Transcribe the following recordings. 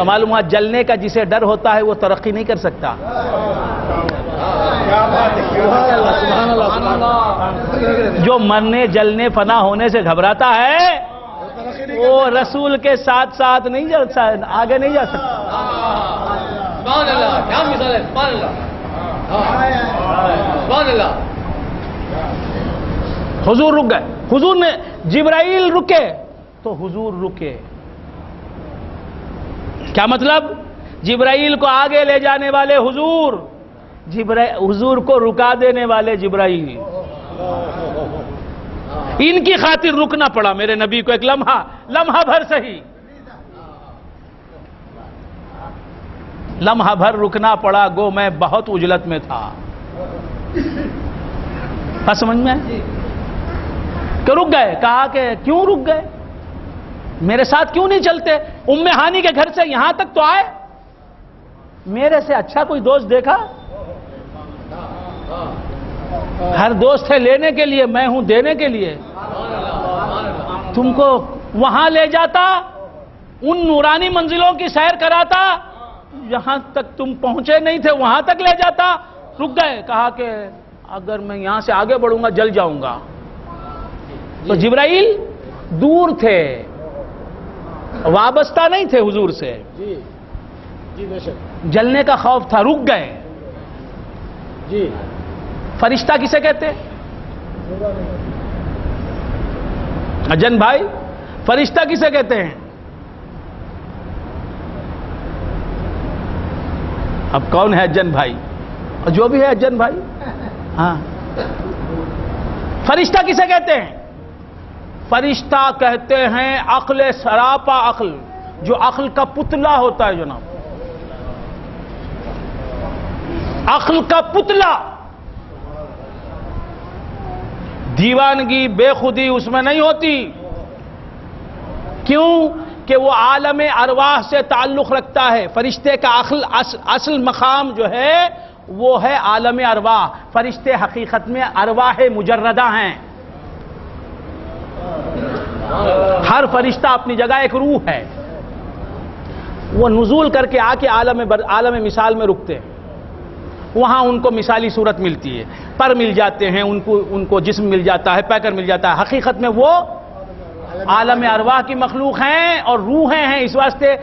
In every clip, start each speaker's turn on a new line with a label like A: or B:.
A: تو معلوم ہوا جلنے کا جسے ڈر ہوتا ہے وہ ترقی نہیں کر سکتا. جو مرنے جلنے فنا ہونے سے گھبراتا ہے وہ رسول کے ساتھ ساتھ نہیں جا آگے نہیں جا سکتا.
B: سبحان اللہ، کیا مثال ہے. سبحان اللہ، سبحان اللہ.
A: حضور رک گئے. حضور نے جبرائیل رکے تو حضور رکے. کیا مطلب؟ جبرائیل کو آگے لے جانے والے حضور، حضور کو رکا دینے والے جبرائیل. ان کی خاطر رکنا پڑا میرے نبی کو ایک لمحہ بھر سہی، لمحہ بھر رکنا پڑا. گو میں بہت اجلت میں تھا. بس سمجھ میں کہ رک گئے. کہا کہ کیوں رک گئے؟ میرے ساتھ کیوں نہیں چلتے؟ ام ہانی کے گھر سے یہاں تک تو آئے. میرے سے اچھا کوئی دوست دیکھا؟ ہر دوست ہے لینے کے لیے، میں ہوں دینے کے لیے. تم کو وہاں لے جاتا، ان نورانی منزلوں کی سیر کراتا، جہاں تک تم پہنچے نہیں تھے وہاں تک لے جاتا. رک گئے. کہا کہ اگر میں یہاں سے آگے بڑھوں گا جل جاؤں گا. تو جبرائیل دور تھے، وابستہ نہیں تھے حضور سے. جلنے کا خوف تھا، رک گئے.
B: جی
A: فرشتہ کسے کہتے ہیں؟ اجن بھائی، فرشتہ کسے کہتے ہیں؟ اب کون ہے اجن بھائی؟ جو بھی ہے اجن بھائی. ہاں، فرشتہ کسے کہتے ہیں؟ فرشتہ کہتے ہیں عقل سراپا عقل، جو عقل کا پتلا ہوتا ہے جناب. عقل کا پتلا. دیوانگی بے خودی اس میں نہیں ہوتی. کیوں کہ وہ عالم ارواح سے تعلق رکھتا ہے. فرشتے کا اصل مقام جو ہے وہ ہے عالم ارواح. فرشتے حقیقت میں ارواح مجردہ ہیں. ہر فرشتہ اپنی جگہ ایک روح ہے. وہ نزول کر کے آ کے عالم مثال میں رکتے ہیں. وہاں ان کو مثالی صورت ملتی ہے، پر مل جاتے ہیں، ان کو جسم مل جاتا ہے، پیکر مل جاتا ہے. حقیقت میں وہ عالم ارواح کی مخلوق ہیں اور روحیں ہیں. اس واسطے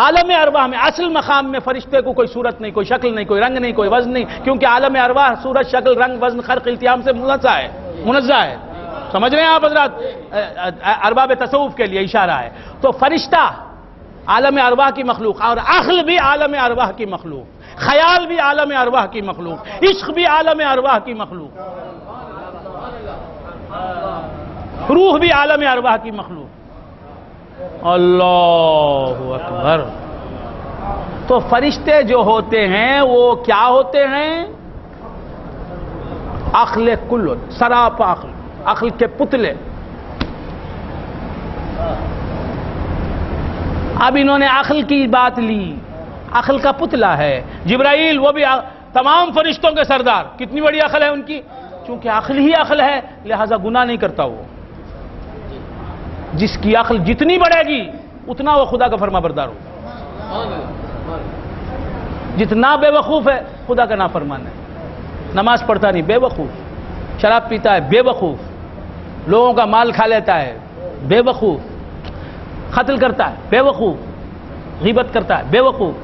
A: عالم ارواح میں اصل مقام میں فرشتے کو کوئی صورت نہیں، کوئی شکل نہیں، کوئی رنگ نہیں، کوئی وزن نہیں. کیونکہ عالم ارواح صورت، شکل، رنگ، وزن، خلق، التیام سے منزہ ہے. سمجھ رہے ہیں آپ حضرات؟ ارباب تصوف کے لیے اشارہ ہے. تو فرشتہ عالم ارواح کی مخلوق، اور عقل بھی عالم ارواح کی مخلوق، خیال بھی عالم ارواح کی مخلوق، عشق بھی عالم ارواح کی مخلوق، روح بھی عالم ارواح کی مخلوق. اللہ اکبر. تو فرشتے جو ہوتے ہیں وہ کیا ہوتے ہیں؟ عقل کل، سراپا عقل، عقل کے پتلے. اب انہوں نے عقل کی بات لی، عقل کا پتلا ہے. جبرائیل وہ بھی تمام فرشتوں کے سردار. کتنی بڑی عقل ہے ان کی؟ چونکہ عقل ہی عقل ہے لہذا گناہ نہیں کرتا. وہ جس کی عقل جتنی بڑھے گی اتنا وہ خدا کا فرما بردار ہوگا. جتنا بے وقوف ہے خدا کا نافرمان ہے. نماز پڑھتا نہیں بے وقوف، شراب پیتا ہے بے وقوف، لوگوں کا مال کھا لیتا ہے بے وقوف، قتل کرتا ہے بے وقوف، غیبت کرتا ہے بے وقوف،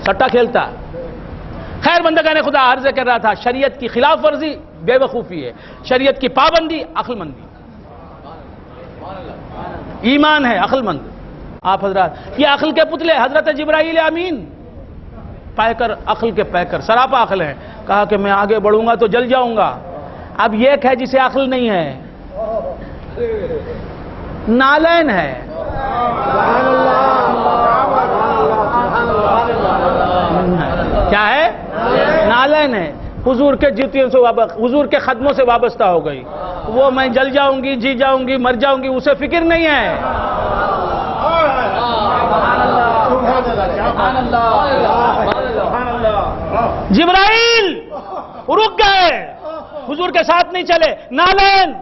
A: سٹا کھیلتا ہے. خیر بندگان خدا عرض کر رہا تھا، شریعت کی خلاف ورزی بے وقوفی ہے، شریعت کی پابندی عقل مندی. ایمان ہے عقل مند. آپ حضرات یہ عقل کے پتلے حضرت جبرائیل امین پیکر، عقل کے پیکر، سراپا عقل ہیں. کہا کہ میں آگے بڑھوں گا تو جل جاؤں گا. اب یہ ہے جسے عقل نہیں ہے، نالین ہے. کیا ہے؟ نالین ہے. حضور کے جوتیوں سے حضور کے قدموں سے وابستہ ہو گئی. وہ میں جل جاؤں گی، جی جاؤں گی، مر جاؤں گی، اسے فکر نہیں ہے. جبرائیل رک گئے، حضور کے ساتھ نہیں چلے. نالین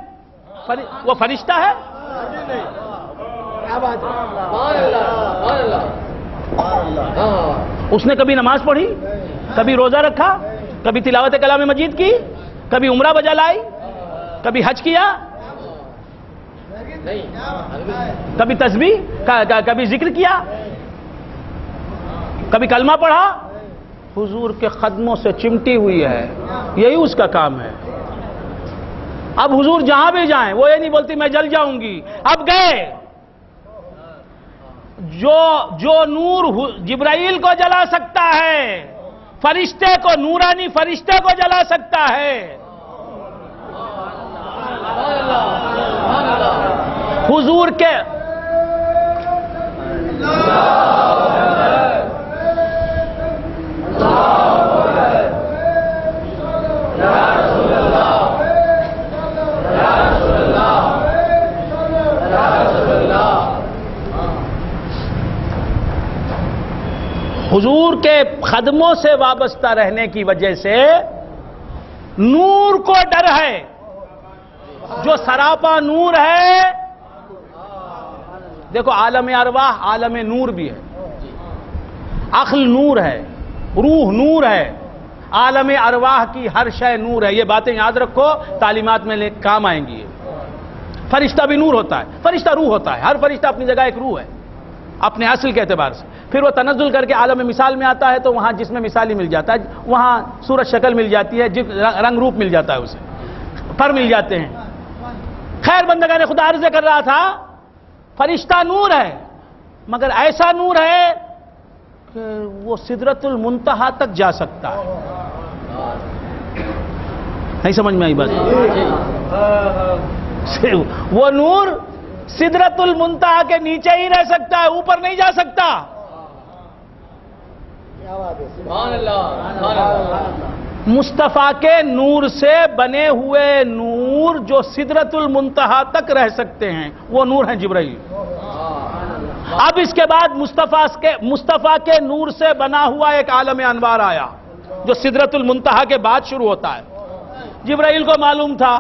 A: وہ فرشتہ ہے. اس نے کبھی نماز پڑھی، کبھی روزہ رکھا، کبھی تلاوت کلام مجید کی، کبھی عمرہ بجا لائی، کبھی حج کیا، کبھی تسبیح، کبھی ذکر کیا، کبھی کلمہ پڑھا؟ حضور کے قدموں سے چمٹی ہوئی ہے، یہی اس کا کام ہے۔ اب حضور جہاں بھی جائیں وہ یہ نہیں بولتی میں جل جاؤں گی، اب گئے۔ جو نور جبرائیل کو جلا سکتا ہے، فرشتے کو، نورانی فرشتے کو جلا سکتا ہے، حضور کے حضور کے قدموں سے وابستہ رہنے کی وجہ سے نور کو ڈر ہے، جو سراپا نور ہے۔ دیکھو عالم ارواح عالم نور بھی ہے، عقل نور ہے، روح نور ہے، عالم ارواح کی ہر شے نور ہے۔ یہ باتیں یاد رکھو، تعلیمات میں کام آئیں گی۔ فرشتہ بھی نور ہوتا ہے، فرشتہ روح ہوتا ہے، ہر فرشتہ اپنی جگہ ایک روح ہے اپنے اصل کے اعتبار سے۔ پھر وہ تنزل کر کے عالم مثال میں آتا ہے تو وہاں جسم مثالی مل جاتا ہے، وہاں صورت شکل مل جاتی ہے، رنگ روپ مل جاتا ہے، اسے پر مل جاتے ہیں۔ خیر بندگان خدا عرض کر رہا تھا، فرشتہ نور ہے، مگر ایسا نور ہے کہ وہ سدرۃ المنتہا تک جا سکتا ہے۔ نہیں سمجھ میں آئی بات؟ وہ نور سدرۃ المنتہا کے نیچے ہی رہ سکتا ہے، اوپر نہیں جا سکتا۔ مصطفیٰ کے نور سے بنے ہوئے نور جو سدرۃ المنتہا تک رہ سکتے ہیں وہ نور ہیں جبرائیل۔ اب اس کے بعد مصطفیٰ کے نور سے بنا ہوا ایک عالم انوار آیا جو سدرۃ المنتہا کے بعد شروع ہوتا ہے۔ جبرائیل کو معلوم تھا،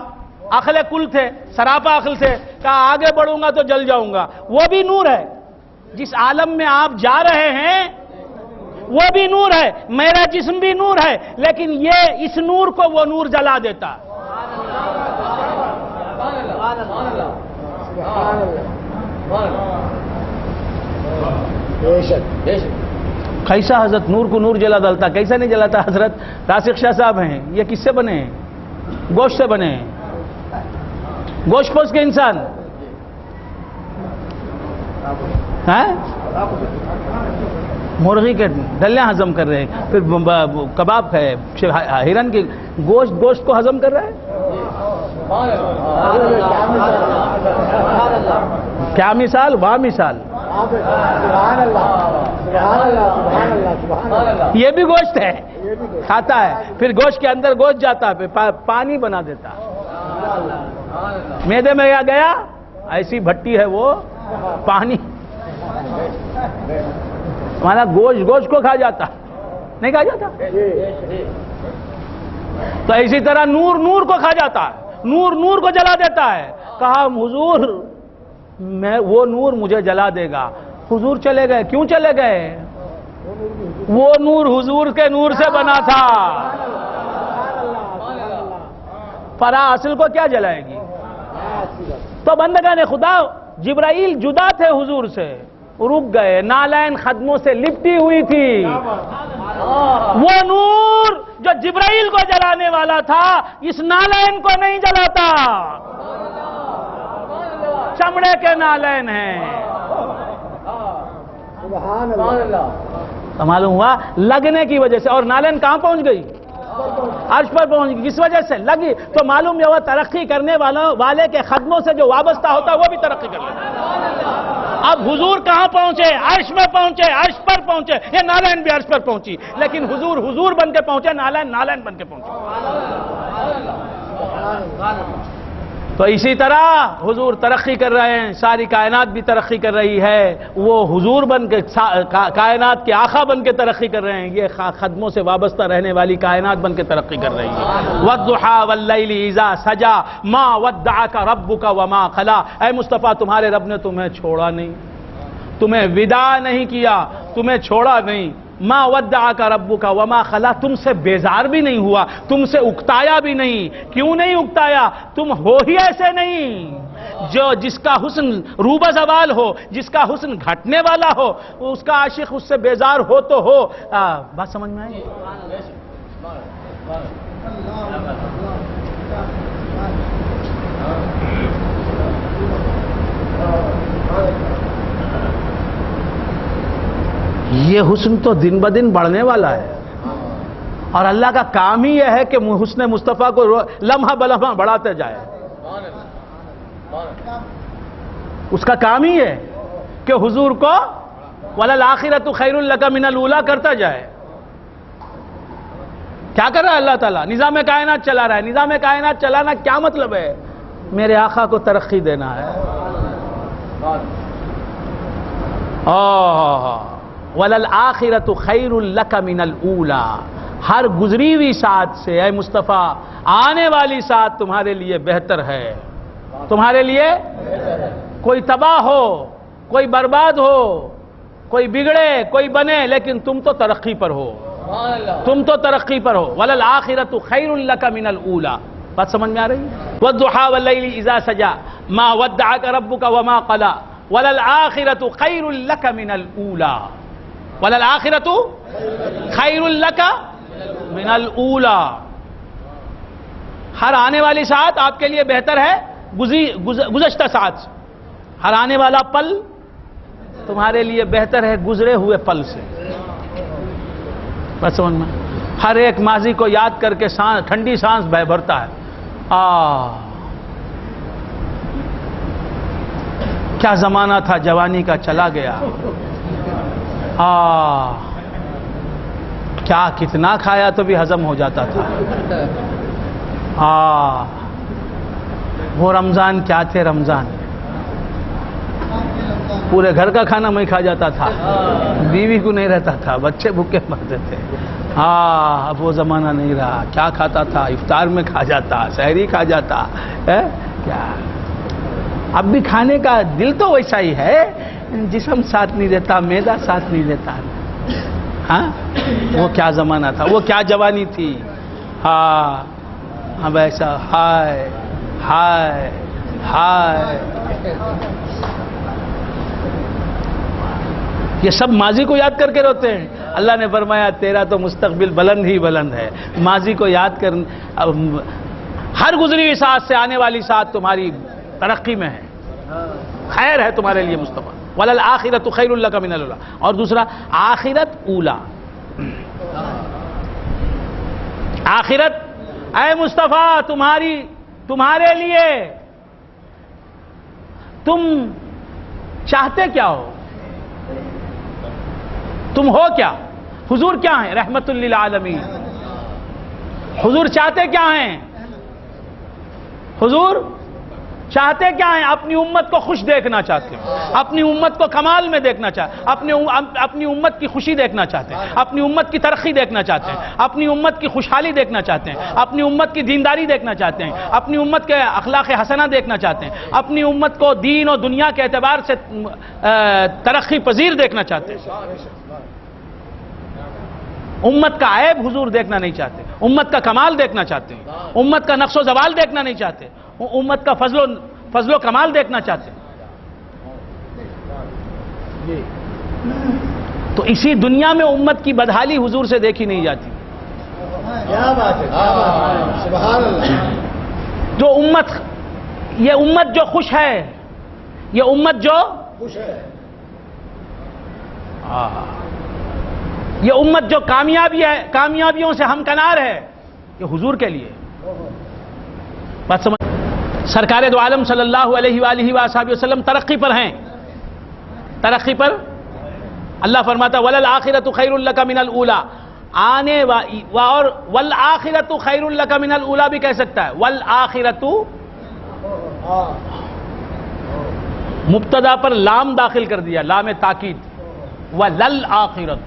A: عقل کل تھے، سراپا عقل تھے، کہا آگے بڑھوں گا تو جل جاؤں گا۔ وہ بھی نور ہے، جس عالم میں آپ جا رہے ہیں وہ بھی نور ہے، میرا جسم بھی نور ہے، لیکن یہ اس نور کو وہ نور جلا دیتا ہے۔ کیسا حضرت نور کو نور جلا ڈالتا، کیسا نہیں جلاتا؟ حضرت راسخ شاہ صاحب ہیں، یہ کس سے بنے ہیں؟ گوشت سے بنے ہیں، گوشت پوش کے انسان ہیں، مرغی کے ڈلیاں ہضم کر رہے ہیں، پھر کباب کھائے، ہرن کے گوشت کو ہضم کر رہے ہیں۔ کیا مثال؟ واہ مثال! یہ بھی گوشت ہے، کھاتا ہے، پھر گوشت کے اندر گوشت جاتا ہے، پھر پانی بنا دیتا ہے، معدے میں گیا، ایسی بھٹی ہے وہ، پانی ہمارا گوشت کو کھا جاتا، نہیں کھا جاتا؟ تو اسی طرح نور کو کھا جاتا ہے، نور کو جلا دیتا ہے۔ کہا حضور وہ نور مجھے جلا دے گا۔ حضور چلے گئے، کیوں چلے گئے؟ وہ نور حضور کے نور سے بنا تھا، فرا اصل کو کیا جلائے گی؟ تو بندگان خدا جبرائیل جدا تھے حضور سے، رک گئے، نالین قدموں سے لپٹی ہوئی تھی۔ وہ نور جو جبرائیل کو جلانے والا تھا اس نالین کو نہیں جلاتا، چمڑے کے نالین ہیں۔ تو معلوم ہوا لگنے کی وجہ سے، اور نالین کہاں پہنچ گئی؟ عرش پر پہنچ گئی، کس وجہ سے لگی؟ تو معلوم یہ ہوا ترقی کرنے والے کے قدموں سے جو وابستہ ہوتا ہے وہ بھی ترقی کر لیتا۔ اب حضور کہاں پہنچے؟ عرش میں پہنچے، عرش پر پہنچے، یہ نالین بھی عرش پر پہنچی، لیکن حضور بن کے پہنچے، نالین بن کے پہنچے۔ تو اسی طرح حضور ترقی کر رہے ہیں، ساری کائنات بھی ترقی کر رہی ہے، وہ حضور بن کے کائنات کے آقا بن کے ترقی کر رہے ہیں، یہ قدموں سے وابستہ رہنے والی کائنات بن کے ترقی کر رہی ہے۔ وَالضُّحَىٰ وَاللَّيْلِ إِذَا سَجَىٰ مَا وَدَّعَكَ رَبُّكَ وَمَا قَلَىٰ۔ اے مصطفیٰ تمہارے رب نے تمہیں چھوڑا نہیں، تمہیں وداع نہیں کیا، تمہیں چھوڑا نہیں، ما ودعک ربک وما قلا، تم سے بیزار بھی نہیں ہوا، تم سے اکتایا بھی نہیں۔ کیوں نہیں اکتایا؟ تم ہو ہی ایسے نہیں جس کا حسن روبہ زوال ہو، جس کا حسن گھٹنے والا ہو، اس کا عاشق اس سے بیزار ہو تو ہو۔ بات سمجھ میں آئی؟ یہ حسن تو دن بدن بڑھنے والا ہے، اور اللہ کا کام ہی یہ ہے کہ حسن مصطفیٰ کو لمحہ بلمحہ بڑھاتے جائے۔ اس کا کام ہی ہے کہ حضور کو وَلَلْآخِرَةُ خَيْرٌ لَكَ مِنَ الْأُولَىٰ کرتا جائے۔ کیا کر رہا ہے اللہ تعالیٰ؟ نظام کائنات چلا رہا ہے۔ نظام کائنات چلانا کیا مطلب ہے؟ میرے آقا کو ترقی دینا ہے۔ وَلَلْآخِرَةُ خَيْرٌ لَكَ مِنَ الْأُولَىٰ، ہر گزری ہوئی ساعت سے اے مصطفیٰ آنے والی ساعت تمہارے لیے بہتر ہے۔ تمہارے لیے کوئی تباہ ہو، کوئی برباد ہو، کوئی بگڑے، کوئی بنے، لیکن تم تو ترقی پر ہو، تم تو ترقی پر ہو۔ وَلَلْآخِرَةُ خَيْرٌ لَكَ مِنَ الْأُولَىٰ، بات سمجھ میں آ رہی ہے؟ وَالضُّحَىٰ وَاللَّيْلِ إِذَا سَجَىٰ مَا وَدَّعَكَ رَبُّكَ وَمَا قَلَىٰ وَلَلْآخِرَةُ خَيْرٌ لَكَ مِنَ الْأُولَىٰ، وَلَلْآخِرَةُ خَيْرٌ لَكَ مِنَ الْأُولَىٰ، ہر آنے والی ساعت آپ کے لیے بہتر ہے گزشتہ ساعت سے۔ ہر آنے والا پل تمہارے لیے بہتر ہے گزرے ہوئے پل سے۔ بس سمجھ میں؟ ہر ایک ماضی کو یاد کر کے ٹھنڈی سانس بھرتا ہے۔ کیا زمانہ تھا جوانی کا چلا گیا، کیا کتنا کھایا تو بھی ہضم ہو جاتا تھا۔ وہ رمضان کیا تھے رمضان، پورے گھر کا کھانا میں کھا جاتا تھا، بیوی کو نہیں رہتا تھا، بچے بھوکے مرتے تھے۔ اب وہ زمانہ نہیں رہا، کیا کھاتا تھا، افطار میں کھا جاتا، سحری کھا جاتا ہے کیا۔ اب بھی کھانے کا دل تو ویسا ہی ہے، جسم ساتھ نہیں دیتا، معدہ ساتھ نہیں دیتا۔ وہ کیا زمانہ تھا، وہ کیا جوانی تھی۔ اب ایسا ہائے ہائے ہائے۔ یہ سب ماضی کو یاد کر کے روتے ہیں۔ اللہ نے فرمایا تیرا تو مستقبل بلند ہی بلند ہے، ماضی کو یاد کر، ہر گزری ہوئی ساعت سے آنے والی ساعت تمہاری ترقی میں ہے، خیر ہے تمہارے لیے مصطفیٰ۔ وَلَلْآخِرَةُ خَيْرٌ لَكَ مِنَ الْأُولَىٰ، اور دوسرا آخرت اولا، آخرت اے مصطفیٰ تمہارے لیے تم چاہتے کیا ہو، تم ہو کیا؟ حضور کیا ہیں؟ رحمت للعالمین۔ حضور چاہتے کیا ہیں؟ حضور چاہتے کیا ہیں؟ اپنی امت کو خوش دیکھنا چاہتے ہیں، اپنی امت کو کمال میں دیکھنا چاہتے ہیں، اپنی امت کی خوشی دیکھنا چاہتے ہیں، اپنی امت کی ترقی دیکھنا چاہتے ہیں، اپنی امت کی خوشحالی دیکھنا چاہتے ہیں، اپنی امت کی دینداری دیکھنا چاہتے ہیں، اپنی امت کے اخلاق حسنہ دیکھنا چاہتے ہیں، اپنی امت کو دین اور دنیا کے اعتبار سے ترقی پذیر دیکھنا چاہتے ہیں۔ امت کا عیب حضور دیکھنا نہیں چاہتے، امت کا کمال دیکھنا چاہتے ہیں، امت کا نقص و زوال دیکھنا نہیں چاہتے، امت کا فضل و کمال دیکھنا چاہتے ہیں۔ تو اسی دنیا میں امت کی بدحالی حضور سے دیکھی نہیں جاتی۔
C: کیا بات ہے، سبحان اللہ۔
A: جو امت، یہ امت جو خوش ہے، یہ امت جو
C: خوش ہے،
A: یہ امت جو کامیابیوں سے ہمکنار ہے، یہ حضور کے لیے۔ بات سمجھ؟ سرکار دو عالم صلی اللہ علیہ وآلہ وآلہ وسلم ترقی پر ہیں، ترقی پر۔ اللہ فرماتا وَلَلْآخِرَةُ خَيْرٌ لَكَ مِنَ الْأُولَىٰ، اور وَالْآخِرَةُ خَيْرٌ لَكَ مِنَ الْأُولَىٰ بھی کہہ سکتا ہے۔ وَالْآخِرَةُ مبتدا پر لام داخل کر دیا، لام تاکید، وَلَلْآخِرَةُ،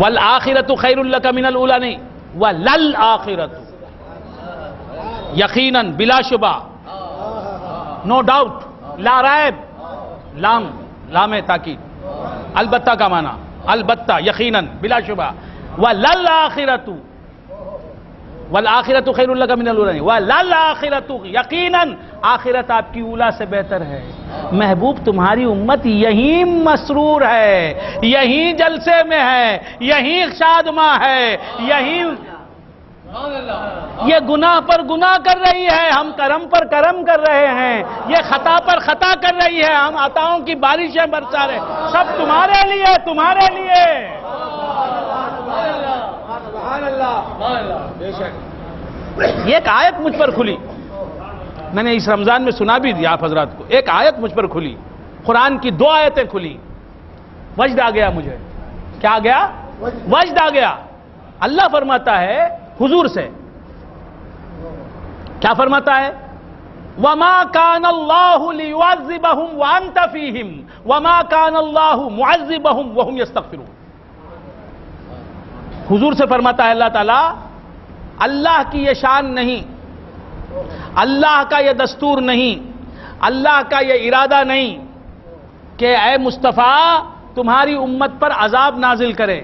A: وَالْآخِرَةُ خَيْرٌ لَكَ مِنَ الْأُولَىٰ نہیں، وَلَلْآخِرَةُ، یقیناً بلا شبہ، نو ڈاؤٹ، لا ریب، لام تاکید، البتہ کا معنی البتہ یقیناً بلا شبہ وللآخرۃ والآخرۃ خیر لک من الاولی وللآخرۃ یقیناً آخرت آپ کی اولی سے بہتر ہے. محبوب تمہاری امت یہیں مسرور ہے, یہیں جلسے میں ہے, یہیں شادماں ہے, یہیں یہ گناہ پر گناہ کر رہی ہے, ہم کرم پر کرم کر رہے ہیں, یہ خطا پر خطا کر رہی ہے, ہم عطاؤں کی بارشیں برسا رہے, سب تمہارے لیے تمہارے لیے. یہ ایک آیت مجھ پر کھلی, میں نے اس رمضان میں سنا بھی دیا آپ حضرات کو. ایک آیت مجھ پر کھلی, قرآن کی 2 آیتیں کھلی, وجد آ گیا مجھے. کیا آ گیا؟ وجد آ گیا. اللہ فرماتا ہے حضور سے, کیا فرماتا ہے؟ وَمَا كَانَ اللَّهُ لِيُعَذِّبَهُمْ وَأَنْتَ فِيهِمْ وَمَا كَانَ اللَّهُ مُعَذِّبَهُمْ وَهُمْ يَسْتَغْفِرُونَ. حضور سے فرماتا ہے اللہ تعالیٰ, اللہ کی یہ شان نہیں, اللہ کا یہ دستور نہیں, اللہ کا یہ ارادہ نہیں کہ اے مصطفیٰ تمہاری امت پر عذاب نازل کرے.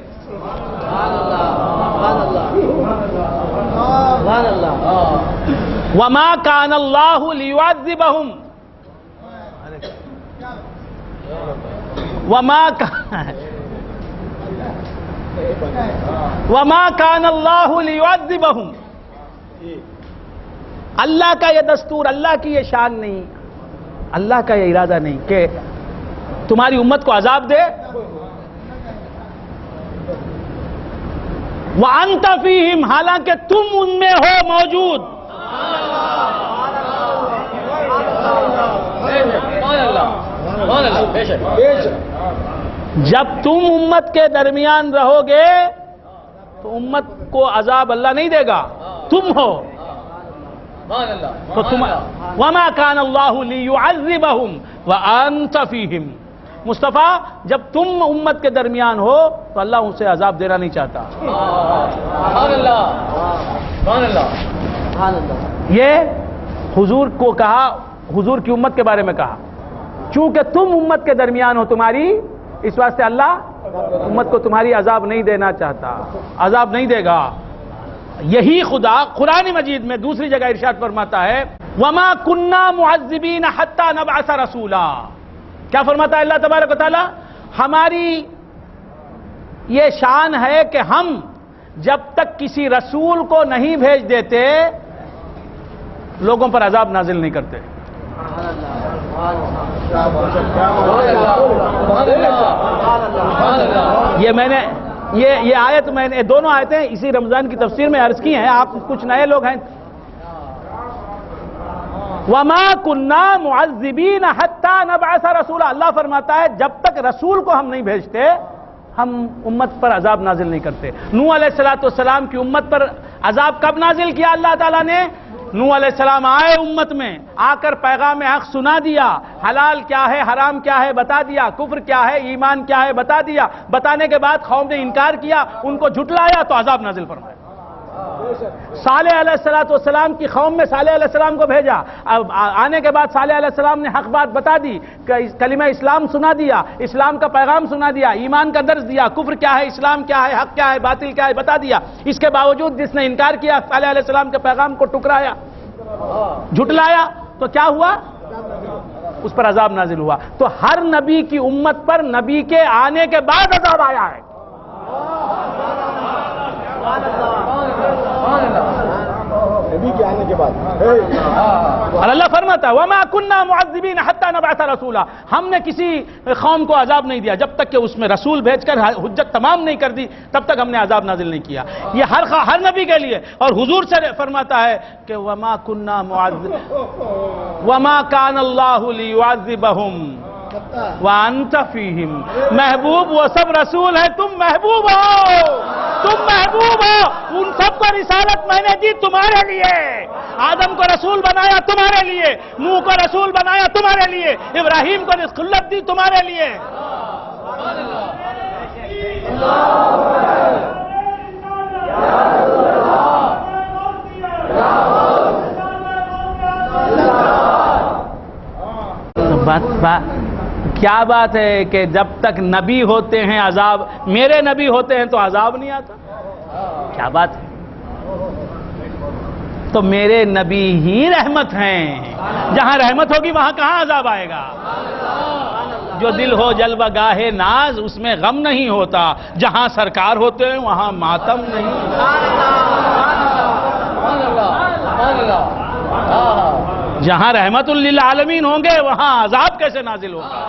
A: وَمَا كَانَ اللَّهُ لِيُعَذِّبَهُمْ وَمَا كَانَ اللَّهُ لِيُعَذِّبَهُمْ. اللہ کا یہ دستور, اللہ کی یہ شان نہیں, اللہ کا یہ ارادہ نہیں کہ تمہاری امت کو عذاب دے. وَأَنْتَ فِيهِمْ, حالانکہ تم ان میں ہو موجود. جب تم امت کے درمیان رہو گے تو امت کو عذاب اللہ نہیں دے گا, تم ہو تو تم. وَمَا كَانَ اللَّهُ لِيُعَذِّبَهُمْ وَأَنْتَ فِيهِمْ. مصطفیٰ جب تم امت کے درمیان ہو تو اللہ ان سے عذاب دینا نہیں چاہتا. یہ حضور کو کہا, حضور کی امت کے بارے میں کہا, چونکہ تم امت کے درمیان ہو تمہاری, اس واسطے اللہ امت کو تمہاری عذاب نہیں دینا چاہتا, عذاب نہیں دے گا. یہی خدا قرآن مجید میں دوسری جگہ ارشاد فرماتا ہے وَمَا كُنَّا مُعَذِّبِينَ حَتَّى نَبْعَثَ رَسُولًا. کیا فرماتا ہے اللہ تبارک و تعالی؟ ہماری یہ شان ہے کہ ہم جب تک کسی رسول کو نہیں بھیج دیتے لوگوں پر عذاب نازل نہیں کرتے. یہ میں نے یہ آیت میں نے دونوں آیتیں اسی رمضان کی تفسیر میں عرض کی ہیں. آپ کچھ نئے لوگ ہیں. وَمَا كُنَّا مُعَذِّبِينَ حَتَّى نَبْعَثَ رَسُولًا. اللہ فرماتا ہے جب تک رسول کو ہم نہیں بھیجتے ہم امت پر عذاب نازل نہیں کرتے. نوح علیہ السلام کی امت پر عذاب کب نازل کیا اللہ تعالیٰ نے؟ نوح علیہ السلام آئے امت میں, آ کر پیغام حق سنا دیا, حلال کیا ہے حرام کیا ہے بتا دیا, کفر کیا ہے ایمان کیا ہے بتا دیا. بتانے کے بعد قوم نے انکار کیا, ان کو جھٹلایا تو عذاب نازل فرمایا. صالح علیہ السلام کی قوم میں صالح علیہ السلام کو بھیجا, اب آنے کے بعد صالح علیہ السلام نے حق بات بتا دی, کلمہ اسلام سنا دیا, اسلام کا پیغام سنا دیا, ایمان کا درس دیا, کفر کیا ہے اسلام کیا ہے حق کیا ہے باطل کیا ہے بتا دیا. اس کے باوجود جس نے انکار کیا صالح علیہ السلام کے پیغام کو ٹکرایا, جھٹلایا, تو کیا ہوا؟ اس پر عذاب نازل ہوا. تو ہر نبی کی امت پر نبی کے آنے کے بعد عذاب آیا ہے.
C: نبی کے آنے کے بعد
A: اور اللہ فرماتا ہے وَمَا كُنَّا مُعَذِّبِينَ حَتَّى نَبْعَثَ رَسُولًا. ہم نے کسی قوم کو عذاب نہیں دیا جب تک کہ اس میں رسول بھیج کر حجت تمام نہیں کر دی, تب تک ہم نے عذاب نازل نہیں کیا. یہ ہر نبی کے لیے. اور حضور سے فرماتا ہے کہ وَمَا كُنَّا وَمَا كَانَ اللَّهُ لِيُعَذِّبَهُمْ وَأَنْتَ فِيهِمْ. محبوب وہ سب رسول ہیں, تم محبوب ہو, تم محبوب ہو. ان سب کو رسالت میں نے دی تمہارے لیے. آدم کو رسول بنایا تمہارے لیے, نوح کو رسول بنایا تمہارے لیے, ابراہیم کو خلت دی تمہارے لیے. کیا بات ہے کہ جب تک نبی ہوتے ہیں عذاب، میرے نبی ہوتے ہیں تو عذاب نہیں آتا؟ کیا بات ہے؟ تو میرے نبی ہی رحمت ہیں، جہاں رحمت ہوگی وہاں کہاں عذاب آئے گا؟ جو دل ہو جلوہ گاہ ناز اس میں غم نہیں ہوتا، جہاں سرکار ہوتے ہیں وہاں ماتم نہیں ہوتا۔ جہاں رحمت للعالمین ہوں گے وہاں عذاب کیسے نازل ہوگا؟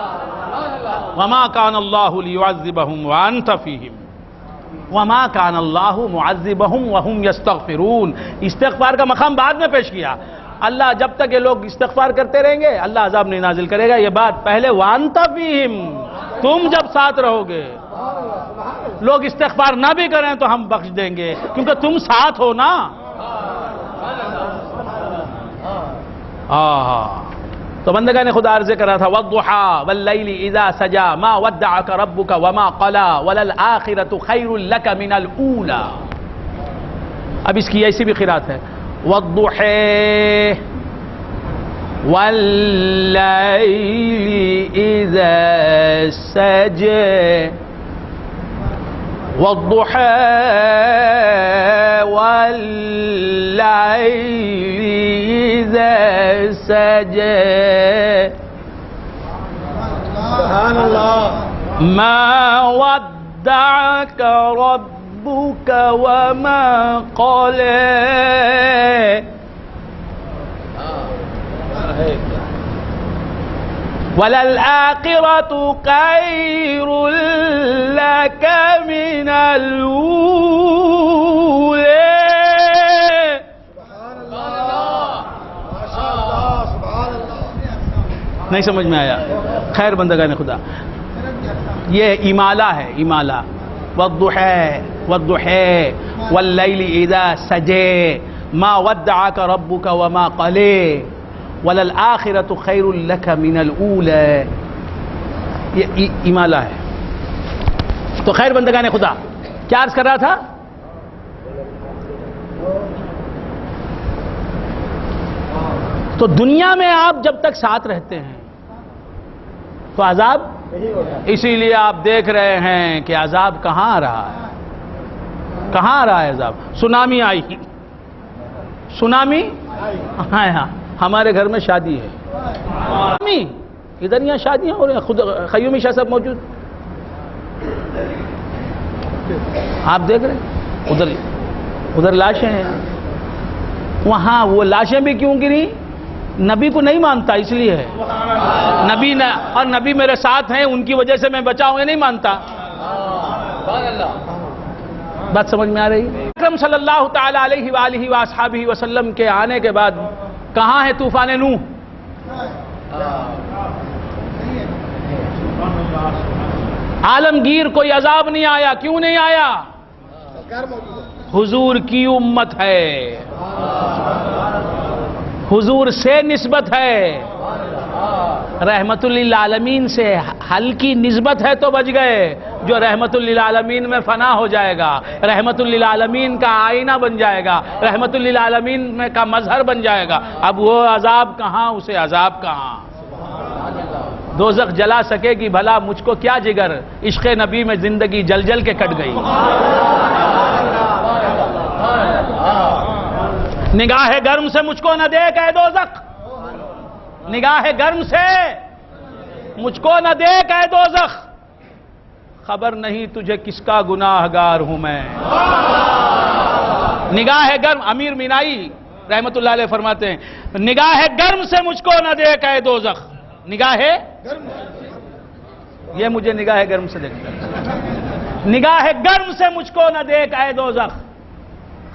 A: وما کان اللہ لیعذبہم وانت فیہم وما کان اللہ معذبہم وہم یستغفرون۔ استغفار کا مقام بعد میں پیش کیا۔ اللہ جب تک یہ لوگ استغفار کرتے رہیں گے اللہ عذاب نہیں نازل کرے گا، یہ بات پہلے وانت فیہم، تم جب ساتھ رہو گے لوگ استغفار نہ بھی کریں تو ہم بخش دیں گے کیونکہ تم ساتھ ہو نا۔ تو بندگان خدا عرض کر رہا تھا وَالضُّحَى وَاللَّيْلِ إِذَا سَجَى مَا وَدَّعَكَ رَبُّكَ وَمَا قَلَى وَلَلْآخِرَةُ خَيْرٌ لَكَ مِنَ الْأُولَى۔ اب اس کی ایسی بھی قرات ہے وَالضُّحَى وَاللَّيْلِ إِذَا سَجَى وَالضُّحَى وَاللَّيْلِ إِذَا سَجَى
C: سبحان اللہ۔
A: ما ودعك ربك وما قلى وَلَلْآخِرَةُ خَيْرٌ لَكَ مِنَ الْأُولَى۔
C: سبحان اللہ، ماشاء اللہ، سبحان اللہ۔
A: نہیں سمجھ میں آیا؟ خیر بندگان خدا، یہ امالہ ہے، امالہ۔ وَالضُّحَى وَالضُّحَى وَاللَّيْلِ إِذَا سَجَى مَا وَدَّعَكَ رَبُّكَ وَمَا قَلَى وَلَلْآخِرَةُ خَيْرٌ لَكَ مِنَ الْأُولَى۔ یہ امالہ ہے۔ تو خیر بندگان خدا، کیا عرض کر رہا تھا؟ تو دنیا میں آپ جب تک ساتھ رہتے ہیں تو عذاب، اسی لیے آپ دیکھ رہے ہیں کہ عذاب کہاں آ رہا ہے، کہاں آ رہا ہے عذاب؟ سونامی آئی، سونامی ہاں، ہمارے گھر میں شادی ہے، ادھر یہاں شادیاں ہو رہی ہیں، خود قیومی شاہ صاحب موجود، آپ دیکھ رہے ہیں ادھر لاشیں ہیں، وہاں وہ لاشیں بھی کیوں گری؟ نبی کو نہیں مانتا اس لیے ہے، اور نبی میرے ساتھ ہیں ان کی وجہ سے میں بچا ہوں، یہ نہیں مانتا۔ بات سمجھ میں آ رہی؟ اکرم صلی اللہ تعالی علیہ وآلہ وآصحابہ وسلم کے آنے کے بعد کہاں ہے طوفان نوح؟ عالمگیر کوئی عذاب نہیں آیا، کیوں نہیں آیا؟ حضور کی امت ہے، حضور سے نسبت ہے، رحمت للعالمین سے ہلکی نسبت ہے تو بچ گئے، جو رحمت للعالمین میں فنا ہو جائے گا، رحمت للعالمین کا آئینہ بن جائے گا، رحمت للعالمین میں کا مظہر بن جائے گا، اب وہ عذاب کہاں، اسے عذاب کہاں؟ دوزخ جلا سکے گی بھلا مجھ کو کیا جگر، عشق نبی میں زندگی جل جل کے کٹ گئی۔ نگاہ گرم سے مجھ کو نہ دیکھ اے دوزخ، نگاہ گرم سے مجھ کو نہ دیکھ اے دوزخ، خبر نہیں تجھے کس کا گناہگار ہوں میں۔ نگاہ گرم، امیر مینائی رحمت اللہ علیہ فرماتے ہیں نگاہ گرم سے مجھ کو نہ دیکھ اے دوزخ، نگاہ یہ مجھے نگاہ گرم سے دیکھتا ہے، نگاہ گرم سے مجھ کو نہ دیکھ اے دوزخ،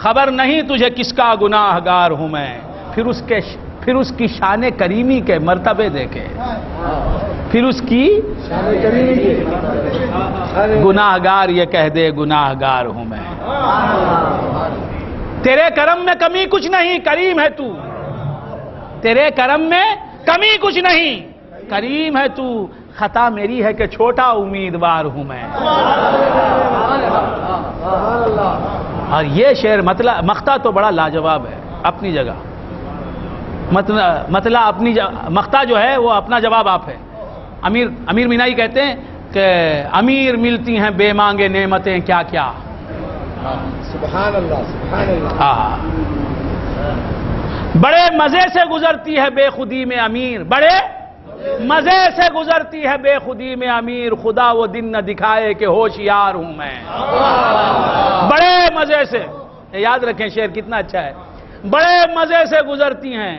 A: خبر نہیں تجھے کس کا گناہگار ہوں میں۔ پھر اس کی شان کریمی کے مرتبے دیکھے، پھر اس کی گناہگار یہ کہہ دے گناہگار ہوں میں۔ تیرے کرم میں کمی کچھ نہیں، کریم ہے تو، تیرے کرم میں کمی کچھ نہیں، کریم ہے تو، خطا میری ہے کہ چھوٹا امیدوار ہوں میں۔ اور یہ شعر مقطع تو بڑا لاجواب ہے اپنی جگہ، مقطع جو ہے وہ اپنا جواب آپ ہے، امیر مینائی کہتے ہیں کہ امیر ملتی ہیں بے مانگے نعمتیں کیا کیا.
C: سبحان اللہ سبحان اللہ.
A: بڑے مزے سے گزرتی ہے بے خودی میں امیر، بڑے مزے سے گزرتی ہے بے خودی میں امیر، خدا وہ دن نہ دکھائے کہ ہوشیار ہوں میں. بڑے مزے سے، یاد رکھیں شعر کتنا اچھا ہے. بڑے مزے سے گزرتی ہیں،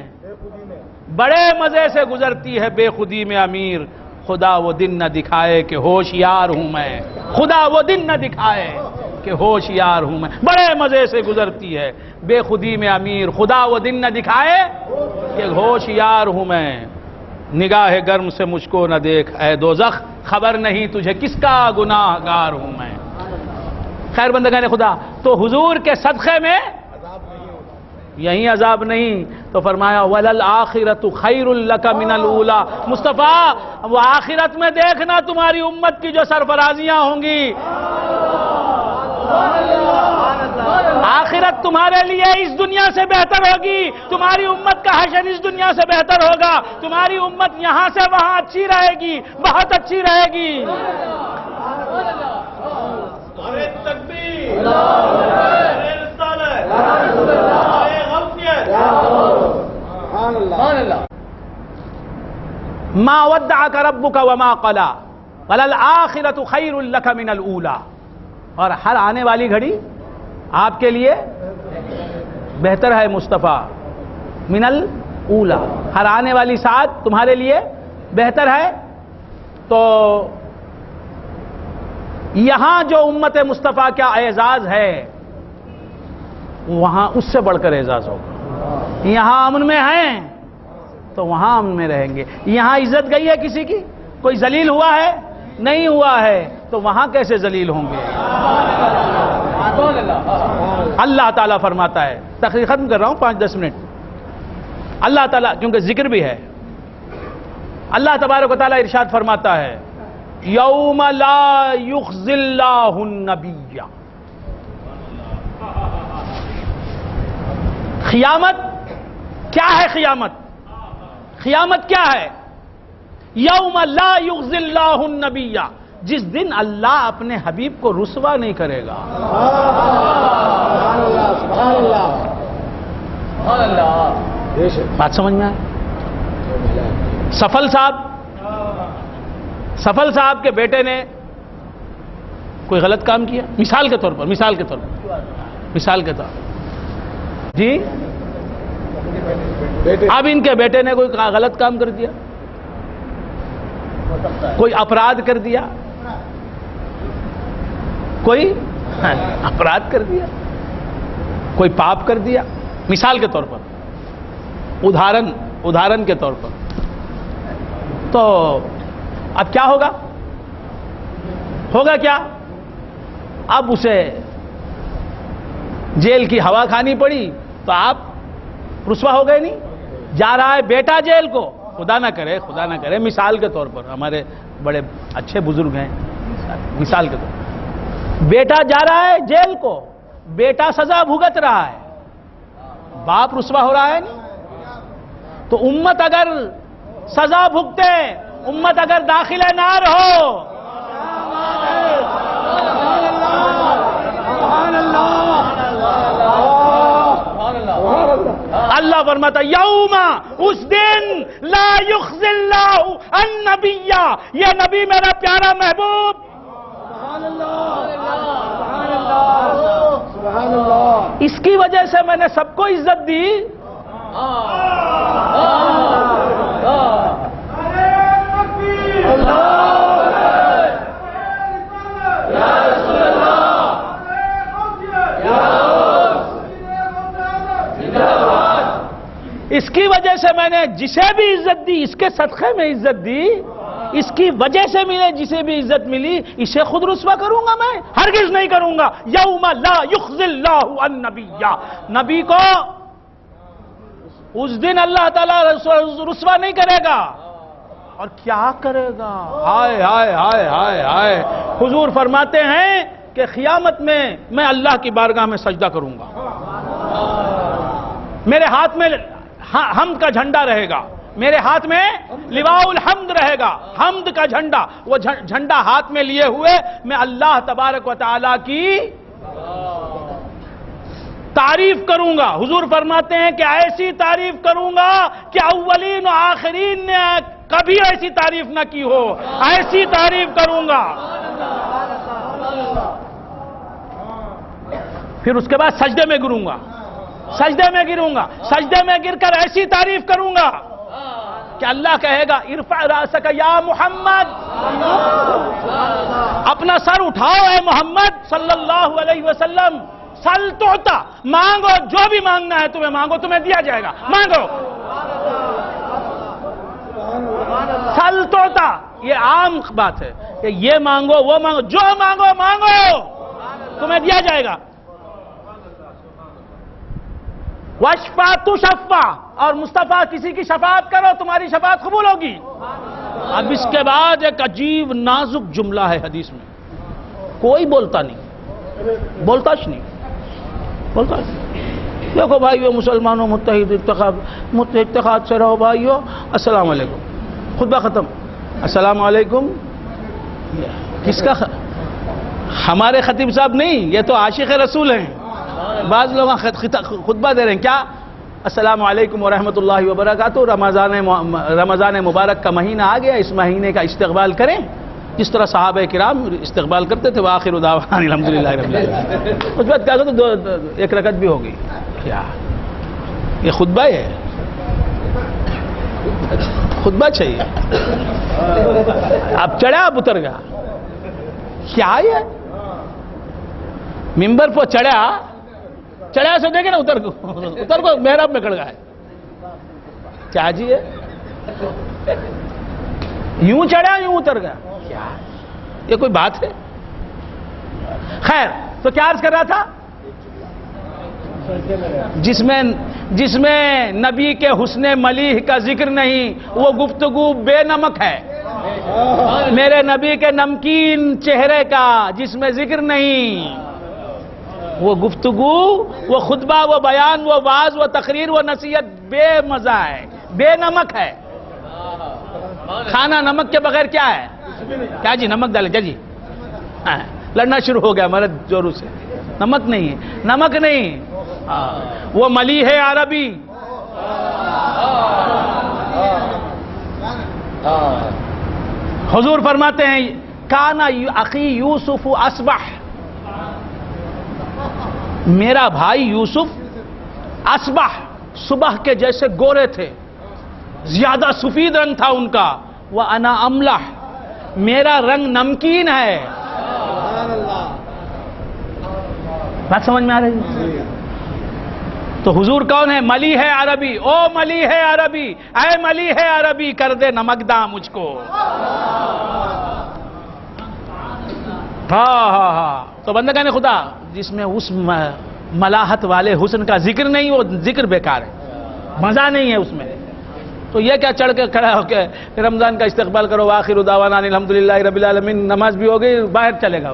A: بڑے مزے سے گزرتی ہے بے خودی میں امیر، خدا وہ دن نہ دکھائے کہ ہوشیار ہوں میں. خدا وہ دن نہ دکھائے کہ ہوشیار ہوں میں. بڑے مزے سے گزرتی ہے بے خودی میں امیر، خدا وہ دن نہ دکھائے کہ ہوشیار ہوں میں. نگاہ گرم سے مجھ کو نہ دیکھ اے دوزخ، خبر نہیں تجھے کس کا گناہ گار ہوں میں. خیر بندگان خدا، تو حضور کے صدقے میں یہیں عذاب نہیں تو فرمایا وَلَلْآخِرَةُ خَيْرٌ لَكَ مِنَ الْأُولَى. مصطفیٰ وہ آخرت میں دیکھنا تمہاری امت کی جو سرفرازیاں ہوں گی، آخرت تمہارے لیے اس دنیا سے بہتر ہوگی. تمہاری امت کا حشر اس دنیا سے بہتر ہوگا. تمہاری امت یہاں سے وہاں اچھی رہے گی، بہت اچھی رہے گی. ما ودعك ربك وما قلى وللآخرة خير لك من الأولى. اور ہر آنے والی گھڑی آپ کے لیے بہتر ہے مصطفیٰ من الاولی. ہر آنے والی ساعت تمہارے لیے بہتر ہے. تو یہاں جو امت مصطفیٰ کا اعزاز ہے وہاں اس سے بڑھ کر اعزاز ہوگا. یہاں امن میں ہیں تو وہاں امن میں رہیں گے. یہاں عزت گئی ہے کسی کی، کوئی ذلیل ہوا ہے نہیں ہوا ہے، تو وہاں کیسے ذلیل ہوں گے. اللہ تعالیٰ فرماتا ہے، تقریر ختم کر رہا ہوں 5-10 منٹ. اللہ تعالیٰ کیونکہ ذکر بھی ہے، اللہ تبارک و تعالیٰ ارشاد فرماتا ہے یوم لا یخزی اللہ النبی. قیامت کیا ہے؟ قیامت کیا ہے؟ یوم لا یخزی اللہ النبی، جس دن اللہ اپنے حبیب کو رسوا نہیں کرے گا.
C: سبحان اللہ سبحان اللہ.
A: بات سمجھ میں آئے؟ سفل صاحب کے بیٹے نے کوئی غلط کام کیا، مثال کے طور پر جی، اب ان کے بیٹے نے کوئی غلط کام کر دیا، کوئی اپرادھ کر دیا، کوئی پاپ کر دیا، مثال کے طور پر، ادھارن کے طور پر. تو اب کیا ہوگا کیا؟ اب اسے جیل کی ہوا کھانی پڑی تو آپ رسوا ہو گئے نہیں. جا رہا ہے بیٹا جیل کو، خدا نہ کرے مثال کے طور پر، ہمارے بڑے اچھے بزرگ ہیں، مثال کے طور پر بیٹا جا رہا ہے جیل کو، بیٹا سزا بھگت رہا ہے، باپ رسوا ہو رہا ہے نہیں. تو امت اگر سزا بھگتے، امت اگر داخل نار ہو، اللہ فرماتا یوم، اس دن لا یخزی اللہ النبی، یہ نبی میرا پیارا محبوب، اس کی وجہ سے میں نے سب کو عزت دی. اس کی وجہ سے میں نے جسے بھی عزت دی، اس کے صدقے میں عزت دی، اس کی وجہ سے مجھے جسے بھی عزت ملی اسے خود رسوا کروں گا میں؟ ہرگز نہیں کروں گا. یوم لا یخزی اللہ النبی، نبی کو اس دن اللہ تعالیٰ رسوا نہیں کرے گا. اور کیا کرے گا؟ ہائے ہائے ہائے ہائے ہائے. حضور فرماتے ہیں کہ قیامت میں اللہ کی بارگاہ میں سجدہ کروں گا، میرے ہاتھ میں حمد کا جھنڈا رہے گا، میرے ہاتھ میں لواء الحمد رہے گا، حمد کا جھنڈا، وہ جھنڈا ہاتھ میں لیے ہوئے میں اللہ تبارک و تعالی کی تعریف کروں گا۔ حضور فرماتے ہیں کہ ایسی تعریف کروں گا کہ اولین و آخرین نے کبھی ایسی تعریف نہ کی ہو، ایسی تعریف کروں گا۔ پھر اس کے بعد سجدے میں گروں گا، سجدے میں گروں گا، سجدے میں گر کر ایسی تعریف کروں گا کہ اللہ کہے گا ارفع راسک یا محمد، اپنا سر اٹھاؤ اے محمد صلی اللہ علیہ وسلم، سل تعطا، مانگو، جو بھی مانگنا ہے تمہیں مانگو، تمہیں دیا جائے گا، مانگو۔ سل تعطا یہ عام بات ہے کہ یہ مانگو وہ مانگو، جو مانگو مانگو تمہیں دیا جائے گا۔ واشفع تشفع، اور مصطفیٰ کسی کی شفاعت کرو تمہاری شفاعت قبول ہوگی۔ اب اس کے بعد ایک عجیب نازک جملہ ہے حدیث میں، کوئی بولتا نہیں، بولتا نہیں، بولتا نہیں۔ دیکھو بھائیو مسلمانوں، متحد اتحاد سے رہو بھائیو۔ السلام علیکم، خطبہ ختم، السلام علیکم۔ کس کا؟ ہمارے خطیب صاحب نہیں، یہ تو عاشق رسول ہیں۔ بعض لوگ خطبہ دے رہے ہیں، کیا؟ السلام علیکم ورحمۃ اللہ وبرکاتہ، رمضان مبارک کا مہینہ آ گیا، اس مہینے کا استقبال کریں جس طرح صحابہ کرام استقبال کرتے تھے۔ وآخر دعوانا الحمدللہ رب العالمین۔ اس بعد کیا تو ایک رکعت بھی ہوگی، کیا یہ خطبہ ہے؟ خطبہ چاہیے؟ اب چڑھا اب اتر گیا، کیا یہ ممبر پر چڑھا سے دیکھے نا اتر کو محراب میں کھڑ گیا ہے، کیا جی ہے؟ یوں چڑھا یوں اتر گیا، کیا یہ کوئی بات ہے؟ خیر، تو کیا عرض کر رہا تھا؟ جس میں نبی کے حسن ملیح کا ذکر نہیں، وہ گفتگو بے نمک ہے۔ میرے نبی کے نمکین چہرے کا جس میں ذکر نہیں، وہ گفتگو، وہ خطبہ، وہ بیان، وہ واعظ، وہ تقریر، وہ نصیحت بے مزہ ہے، بے نمک ہے۔ کھانا نمک کے بغیر کیا ہے؟ کیا جی؟ نمک ڈالے جی؟ لڑنا شروع ہو گیا مرد جورو سے، نمک نہیں ہے، نمک نہیں، وہ ملیح عربی۔ حضور فرماتے ہیں کانا اخی یوسف اصبح، میرا بھائی یوسف اصبح، صبح کے جیسے گورے تھے، زیادہ سفید رنگ تھا ان کا۔ وَأَنَا أَمْلَحُ، میرا رنگ نمکین ہے۔ بات سمجھ میں آ رہی ہے؟ تو حضور کون ہے؟ ملیح عربی۔ او ملیح عربی، اے ملیح عربی، کر دے نمک داں مجھ کو۔ ہاں تو بندگان خدا جس میں اس ملاحت والے حسن کا ذکر نہیں، وہ ذکر بیکار ہے، مزہ نہیں ہے اس میں۔ تو یہ کیا چڑھ کے کھڑا ہو کے رمضان کا استقبال کرو، وآخر دعوانا الحمدللہ رب العالمین، نماز بھی ہو گئی، باہر چلے گا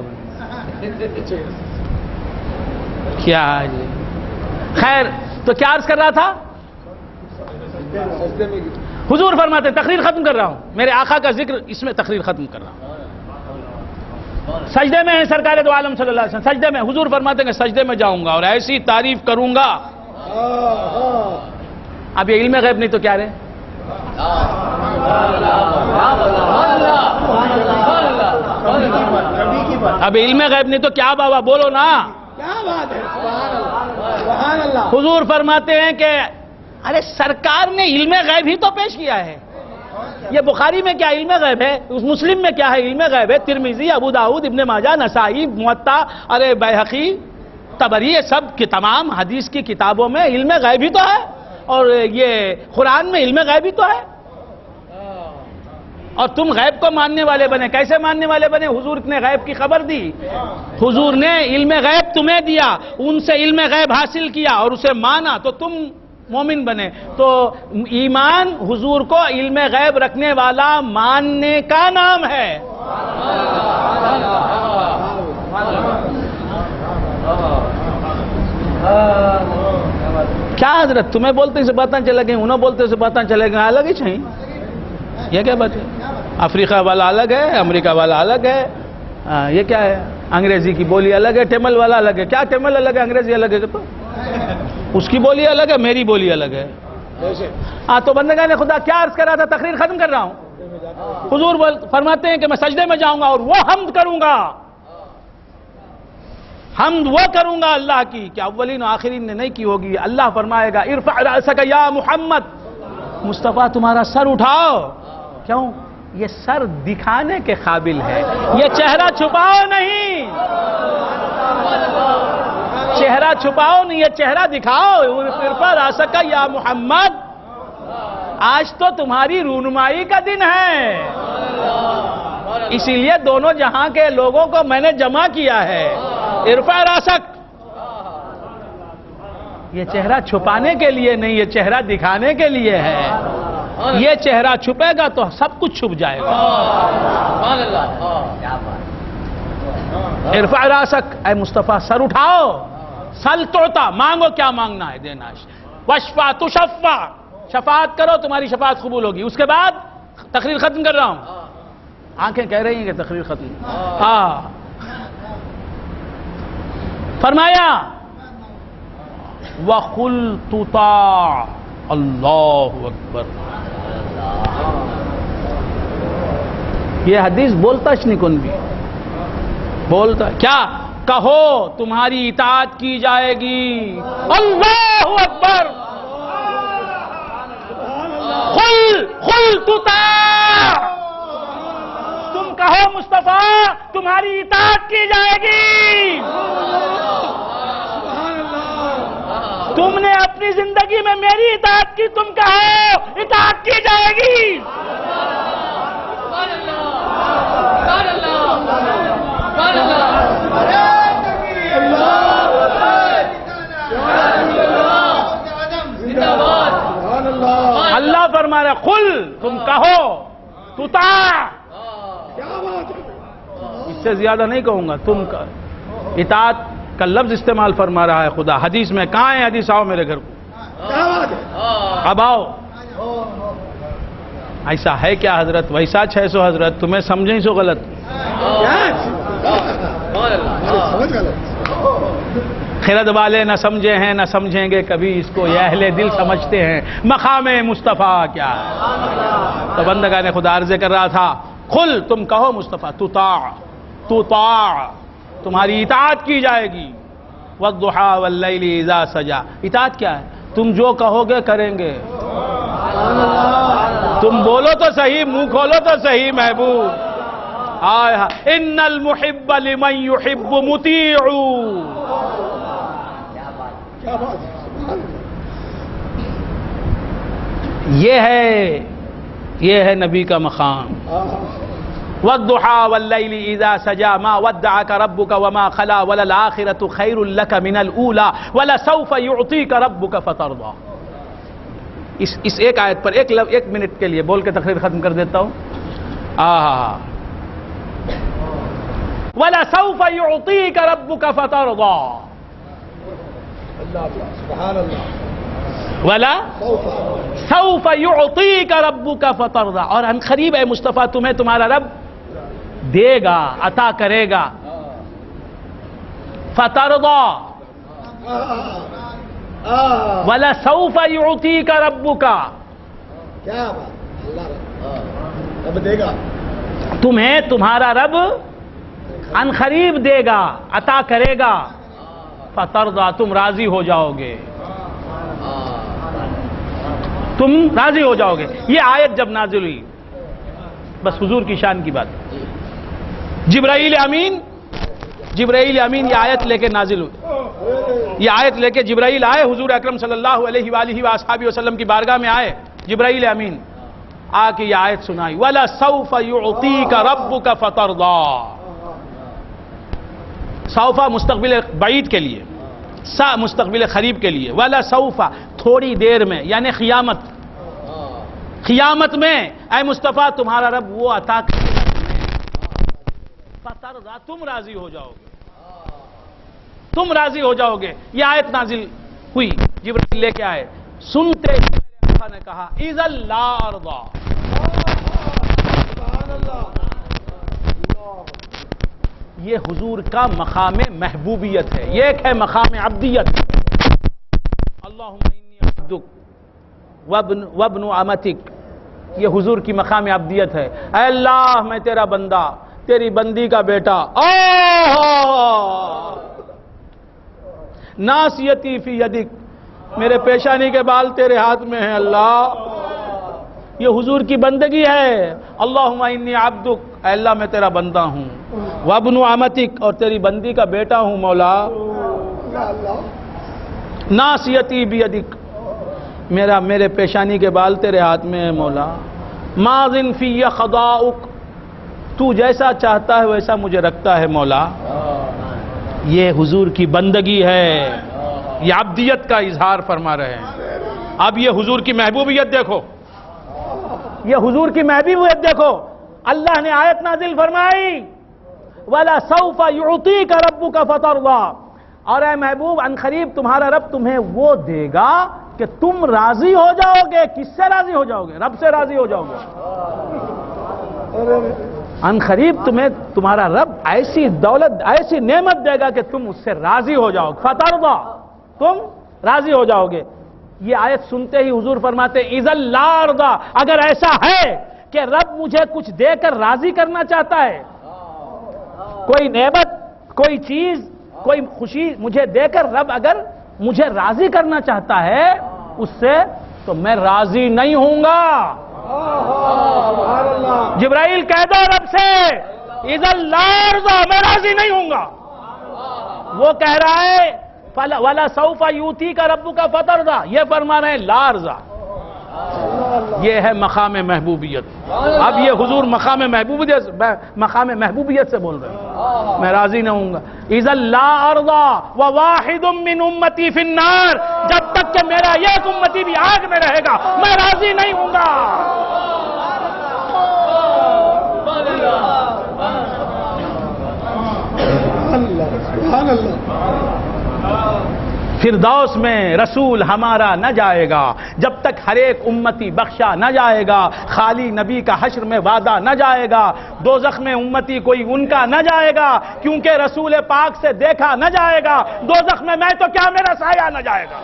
A: کیا جی؟ خیر، تو کیا عرض کر رہا تھا؟ حضور فرماتے ہیں تقریر ختم کر رہا ہوں، میرے آقا کا ذکر اس میں تقریر ختم کر رہا ہوں۔ سجدے میں ہیں سرکار دو عالم صلی اللہ علیہ وسلم، سجدے میں، حضور فرماتے ہیں کہ سجدے میں جاؤں گا اور ایسی تعریف کروں گا۔ اب یہ علم غیب نہیں تو کیا رہے؟ اب علم غیب نہیں تو کیا بابا بولو نا،
C: کیا بات ہے؟ سبحان اللہ۔
A: حضور فرماتے ہیں کہ ارے سرکار نے علم غیب ہی تو پیش کیا ہے۔ یہ بخاری میں کیا علم غیب ہے؟ اس مسلم میں کیا ہے علم غیب ہے؟ ترمذی، ابو داؤد، ابن ماجہ، نسائی، موطا، ارے بیہقی، طبری، یہ سب کی تمام حدیث کی کتابوں میں علم غیب ہی تو ہے، اور یہ قرآن میں علم غیب ہی تو ہے۔ اور تم غیب کو ماننے والے بنے، کیسے ماننے والے بنے؟ حضور نے غیب کی خبر دی، حضور نے علم غیب تمہیں دیا، ان سے علم غیب حاصل کیا اور اسے مانا تو تم مومن بنے۔ تو ایمان حضور کو علم غیب رکھنے والا ماننے کا نام ہے۔ کیا حضرت تمہیں بولتے سے باتیں چلے گئیں انہوں بولتے سے باتیں چلے گئیں الگ ہی چاہیے یہ کیا بات ہے افریقہ والا الگ ہے امریکہ والا الگ ہے یہ کیا ہے انگریزی کی بولی الگ ہے ٹیمل والا الگ ہے کیا ٹیمل الگ ہے انگریزی الگ ہے تو اس کی بولی الگ ہے میری بولی الگ ہے تو بندگان خدا کیا عرض کر رہا تھا تقریر ختم کر رہا ہوں حضور فرماتے ہیں کہ میں سجدے میں جاؤں گا اور وہ حمد کروں گا حمد وہ کروں گا اللہ کی کہ اولین و آخرین نے نہیں کی ہوگی اللہ فرمائے گا ارفع رأسک یا محمد مصطفیٰ تمہارا سر اٹھاؤ کیوں یہ سر دکھانے کے قابل ہے یہ چہرہ چھپاؤ نہیں چہرہ چھپاؤ نہیں یہ چہرہ دکھاؤ ارفع رأسک یا محمد آج تو تمہاری رونمائی کا دن ہے اسی لیے دونوں جہاں کے لوگوں کو میں نے جمع کیا ہے ارفع راسک یہ چہرہ چھپانے کے لیے نہیں یہ چہرہ دکھانے کے لیے ہے یہ چہرہ چھپے گا تو سب کچھ چھپ جائے گا ارفع راسک اے مصطفیٰ سر اٹھاؤ سل توتا مانگو کیا مانگنا ہے دینا وشفا تشفع شفاعت کرو تمہاری شفاعت قبول ہوگی اس کے بعد تقریر ختم کر رہا ہوں آنکھیں کہہ رہی ہیں کہ تقریر ختم فرمایا وَقُلْ تُطَاعَ اللہ اکبر یہ حدیث بولتا نہیں کون بھی بولتا کیا کہو تمہاری اطاعت کی جائے گی اللہ اکبر قُلْ تُطَاعَ تم کہو مصطفیٰ تمہاری اطاعت کی جائے گی تم نے اپنی زندگی میں میری اطاعت کی تم کہو اطاعت کی جائے گی اللہ فرما رہا قل تم کہو تطاع اس سے زیادہ نہیں کہوں گا تم اطاعت کا لفظ استعمال فرما رہا ہے خدا حدیث میں کہاں ہے حدیث آؤ میرے گھر کو اب آؤ ایسا ہے کیا حضرت ویسا 600 حضرت تمہیں سمجھیں سو غلط خرد والے نہ سمجھے ہیں نہ سمجھیں گے کبھی اس کو یہ اہل دل سمجھتے ہیں مقام مصطفیٰ کیا ہے تو بندگان خدا عرض کر رہا تھا قل تم کہو مصطفیٰ تطاع تمہاری اطاعت کی جائے گی والضحى واللیل اذا سجا اطاعت کیا ہے تم جو کہو گے کریں گے تم بولو تو صحیح منہ کھولو تو صحیح محبوب ان المحب لمن يحب مطیع یہ ہے نبی کا مقام والضحى واللیل اذا سجا ما ودعك ربك وما خلا وللآخرة خیر لك من الاولى ولسوف يعطيك ربك فترضى اس ایک آیت پر ایک منٹ کے لیے بول کے تقریر ختم کر دیتا ہوں وَلَسَوْفَ يُعْطِيكَ رَبُّكَ فَتَرْضَى وَلَا سَوْفَ يُعْطِيكَ رَبُّكَ فَتَرْضَى اور ان قریب اے مصطفیٰ تمہیں تمہارا رب دے گا عطا کرے گا فَتَرْضَى وَلَسَوْفَ يُعْطِيكَ رَبُّكَ
C: کیا بات اللہ رب دے گا
A: تمہیں تمہارا رب ان قریب دے گا عطا کرے گا فترضا تم راضی ہو جاؤ گے تم راضی ہو جاؤ گے یہ آیت جب نازل ہوئی بس حضور کی شان کی بات جبرائیل امین یہ آیت لے کے نازل ہوئی یہ آیت لے کے جبرائیل آئے حضور اکرم صلی اللہ علیہ وآلہ وآصحابہ وسلم کی بارگاہ میں آئے جبرائیل امین آ کے یہ آیت سنائی وَلَسَوْفَ يُعْطِيكَ رَبُّكَ فَتَرْضَى سوفا مستقبل بعید کے لیے سا مستقبل قریب کے لیے وَلَسَوْفَ تھوڑی دیر میں یعنی قیامت میں اے مصطفیٰ تمہارا رب وہ عطا کرے گا فترضا تم راضی ہو جاؤ گے یہ آیت نازل ہوئی جبرائیل لے کے آئے، سنتے ہی میرے آقا نے کہا اذا لا ارضا،
C: سبحان اللہ،
A: یہ حضور کا مقام محبوبیت ہے، یہ ایک ہے مقام عبدیت۔ اللہم انی عبدک وابن امتک، یہ حضور کی مقام عبدیت ہے۔ اے اللہ میں تیرا بندہ، تیری بندی کا بیٹا، ناصیتی فی یدک، میرے پیشانی کے بال تیرے ہاتھ میں ہیں اللہ، یہ حضور کی بندگی ہے۔ اللہم انی عبدک، اے اللہ میں تیرا بندہ ہوں، وابن امتک، اور تیری بندی کا بیٹا ہوں مولا، ناصیتی بیدک، میرے پیشانی کے بال تیرے ہاتھ میں ہے مولا، ماضٍ فی قضاؤک، تو جیسا چاہتا ہے ویسا مجھے رکھتا ہے مولا۔ یہ حضور کی بندگی ہے، یہ عبدیت کا اظہار فرما رہے ہیں۔ اب یہ حضور کی محبوبیت دیکھو، یہ حضور کی محبوبیت دیکھو، اللہ نے آیت نازل فرمائی وَلَسَوْفَ يُعْطِيكَ رَبُّكَ فَتَرْضَىٰ، اور اے محبوب عنقریب تمہارا رب تمہیں وہ دے گا کہ تم راضی ہو جاؤ گے۔ کس سے راضی ہو جاؤ گے؟ رب سے راضی ہو جاؤ گے۔ عنقریب تمہیں تمہارا رب ایسی دولت، ایسی نعمت دے گا کہ تم اس سے راضی ہو جاؤ گے، فَتَرْضَىٰ، تم راضی ہو جاؤ گے۔ یہ آیت سنتے ہی حضور فرماتے اِذًا لَا أَرْضَىٰ، اگر ایسا ہے کہ رب مجھے کچھ دے کر راضی کرنا چاہتا ہے، کوئی نعمت، کوئی چیز، کوئی خوشی مجھے دے کر رب اگر مجھے راضی کرنا چاہتا ہے اس سے، تو میں راضی نہیں ہوں گا۔ جبرائیل کہہ دو رب سے اِذًا لَا أَرْضَىٰ، میں راضی نہیں ہوں گا۔ وہ کہہ رہا ہے وَلَسَوْفَ يُؤْتِيكَ رَبُّكَ فَتَرْضَىٰ، یہ فرما رہے ہیں لا أَرْضَىٰ، یہ ہے مقام محبوبیت۔ اب یہ حضور مقام محبوبیت سے بول رہے ہیں، میں راضی نہ ہوں گا۔ اِذًا لَا أَرْضَىٰ وَوَاحِدٌ مِّنْ أُمَّتِي فِي النَّارِ، جب تک کہ میرا ایک امتی بھی آگ میں رہے گا میں راضی نہیں ہوں گا۔
C: سبحان اللہ،
A: فردوس میں رسول ہمارا نہ جائے گا جب تک ہر ایک امتی بخشا نہ جائے گا، خالی نبی کا حشر میں وعدہ نہ جائے گا، دوزخ میں امتی کوئی ان کا نہ جائے گا کیونکہ رسول پاک سے دیکھا نہ جائے گا، دوزخ میں تو کیا میرا سایہ نہ جائے گا۔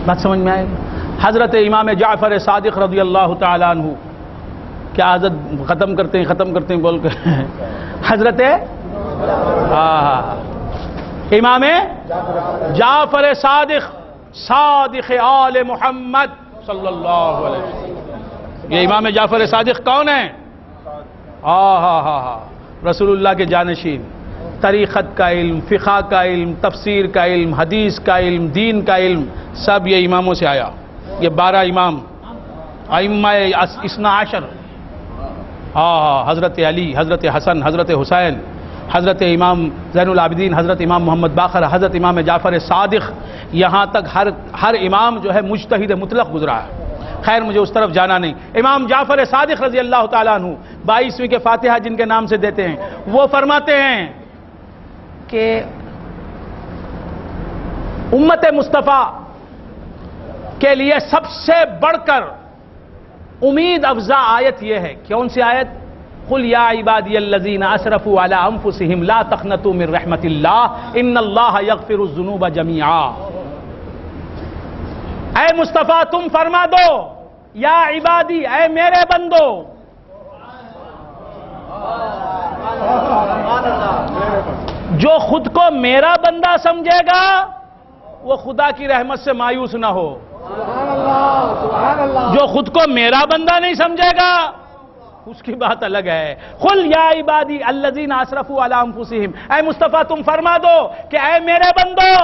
A: بات سمجھ میں آئے؟ حضرت امام جعفر صادق رضی اللہ تعالیٰ عنہ، کیا حضرت ختم کرتے ہیں بول کے حضرت امام جعفر صادق آل محمد صلی اللہ علیہ وسلم، یہ امام جعفر صادق کون ہیں؟ رسول اللہ کے جانشین، طریقت کا علم، فقہ کا علم، تفسیر کا علم، حدیث کا علم، دین کا علم، سب یہ اماموں سے آیا۔ یہ 12 امام ائمہ اثنا عشر، حضرت علی، حضرت حسن، حضرت حسین، حضرت امام زین العابدین، حضرت امام محمد باقر، حضرت امام جعفر صادق، یہاں تک ہر امام جو ہے مجتہد مطلق گزرا ہے۔ خیر مجھے اس طرف جانا نہیں۔ امام جعفر صادق رضی اللہ تعالیٰ عنہ 22ویں کے فاتحہ جن کے نام سے دیتے ہیں، وہ فرماتے ہیں کہ امت مصطفیٰ کے لیے سب سے بڑھ کر امید افزا آیت یہ ہے۔ کون سی آیت؟ قل یا عبادی الذین اسرفوا علی انفسہم لا تقنطوا من رحمت اللہ ان اللہ یغفر الذنوب جمیعا۔ اے مصطفیٰ تم فرما دو، یا عبادی، اے میرے بندو، جو خود کو میرا بندہ سمجھے گا وہ خدا کی رحمت سے مایوس نہ ہو، جو خود کو میرا بندہ نہیں سمجھے گا اس کی بات الگ ہے۔ قل یا عبادی الذین اسرفوا علی انفسہم، اے مصطفیٰ تم فرما دو کہ اے میرے بندو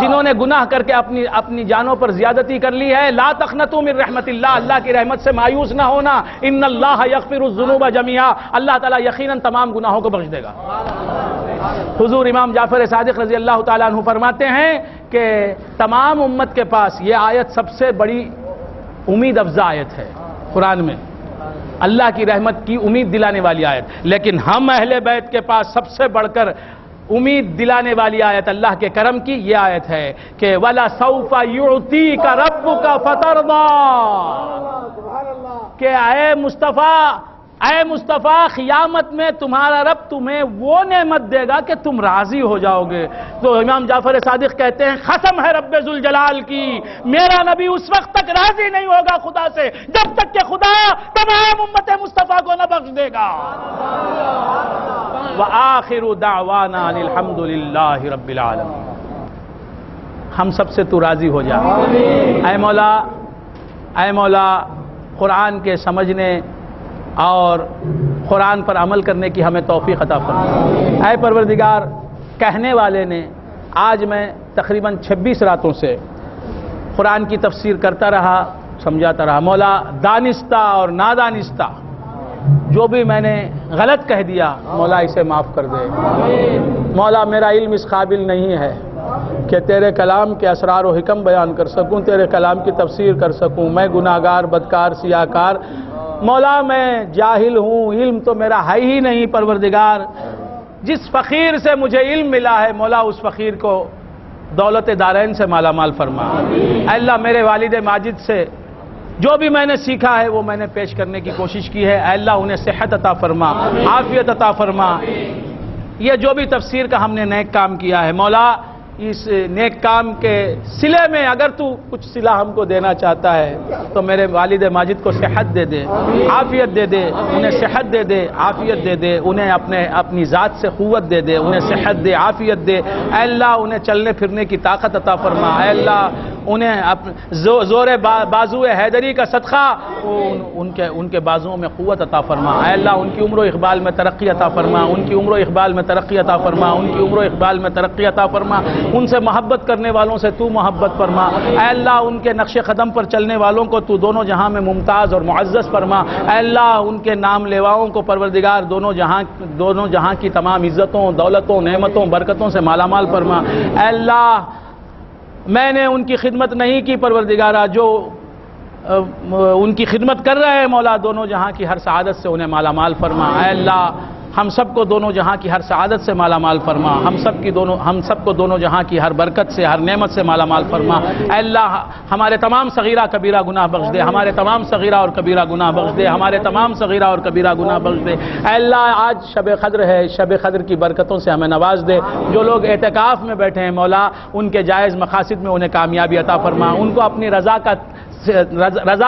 A: جنہوں جنہوں نے گناہ کر کے اپنی جانوں پر زیادتی کر لی ہے، لا تقنطوا من رحمت اللہ، اللہ کی رحمت سے مایوس نہ ہونا، ان اللہ یغفر الذنوب جميعا، اللہ تعالیٰ یقیناً تمام گناہوں کو بخش دے گا۔ حضور امام جعفر صادق رضی اللہ تعالیٰ عنہ فرماتے ہیں کہ تمام امت کے پاس یہ آیت سب سے بڑی امید افزا آیت ہے قرآن میں، اللہ کی رحمت کی امید دلانے والی آیت، لیکن ہم اہل بیت کے پاس سب سے بڑھ کر امید دلانے والی آیت اللہ کے کرم کی یہ آیت ہے کہ وَلَسَوْفَ يُعْطِيكَ رَبُّكَ فَتَرْضَى، کہ اے مصطفیٰ قیامت میں تمہارا رب تمہیں وہ نعمت دے گا کہ تم راضی ہو جاؤ گے۔ تو امام جعفر صادق کہتے ہیں قسم ہے رب ذوالجلال کی، میرا نبی اس وقت تک راضی نہیں ہوگا خدا سے جب تک کہ خدا تمام امت مصطفیٰ کو نہ بخش دے گا۔ وآخر دعوانا الحمد للہ رب العالمین، ہم سب سے تو راضی ہو جا۔ اے مولا قرآن کے سمجھنے اور قرآن پر عمل کرنے کی ہمیں توفیق عطا فرما۔ اے پروردگار، کہنے والے نے آج میں تقریباً 26 راتوں سے قرآن کی تفسیر کرتا رہا، سمجھاتا رہا۔ مولا دانستہ اور نادانستہ جو بھی میں نے غلط کہہ دیا مولا اسے معاف کر دے۔ مولا میرا علم اس قابل نہیں ہے کہ تیرے کلام کے اسرار و حکم بیان کر سکوں، تیرے کلام کی تفسیر کر سکوں۔ میں گناہگار، بدکار، سیاہکار، مولا میں جاہل ہوں، علم تو میرا ہے ہی نہیں۔ پروردگار، جس فقیر سے مجھے علم ملا ہے مولا اس فقیر کو دولت دارین سے مالا مال فرما۔ اے اللہ میرے والد ماجد سے جو بھی میں نے سیکھا ہے وہ میں نے پیش کرنے کی کوشش کی ہے، اے اللہ انہیں صحت عطا فرما، عافیت عطا فرما۔ یہ جو بھی تفسیر کا ہم نے نیک کام کیا ہے مولا، اس نیک کام کے صلے میں اگر تو کچھ صلہ ہم کو دینا چاہتا ہے تو میرے والد ماجد کو صحت دے دے، عافیت دے دے، انہیں صحت دے دے، عافیت دے دے، انہیں اپنی ذات سے قوت دے دے، انہیں صحت دے، عافیت دے۔ اے اللہ انہیں چلنے پھرنے کی طاقت عطا فرما۔ اے اللہ انہیں زور بازو حیدری کا صدقہ ان کے بازوؤں میں قوت عطا فرما۔ اے اللہ ان کی عمر و اقبال میں ترقی عطا فرما، ان کی عمر و اقبال میں ترقی عطا فرما، ان کی عمر و اقبال میں ترقی عطا فرما۔ ان سے محبت کرنے والوں سے تو محبت فرما۔ اے اللہ ان کے نقش قدم پر چلنے والوں کو تو دونوں جہاں میں ممتاز اور معزز فرما۔ اے اللہ ان کے نام لیواؤں کو پروردگار دونوں جہاں کی تمام عزتوں، دولتوں، نعمتوں، برکتوں سے مالا مال فرما۔ اے اللہ میں نے ان کی خدمت نہیں کی پروردگارہ، جو ان کی خدمت کر رہے ہیں مولا دونوں جہاں کی ہر سعادت سے انہیں مالا مال فرما۔ اے اللہ ہم سب کو دونوں جہاں کی ہر سعادت سے مالا مال فرما، ہم سب کو دونوں جہاں کی ہر برکت سے، ہر نعمت سے مالا مال فرما۔ اے اللہ ہمارے تمام صغیرہ کبیرہ گناہ بخش دے، ہمارے تمام صغیرہ اور کبیرہ گناہ بخش دے، ہمارے تمام صغیرہ اور کبیرہ گناہ بخش دے۔ اے اللہ آج شب قدر ہے، شب قدر کی برکتوں سے ہمیں نواز دے۔ جو لوگ اعتکاف میں بیٹھے ہیں مولا ان کے جائز مقاصد میں انہیں کامیابی عطا فرما، ان کو اپنی رضا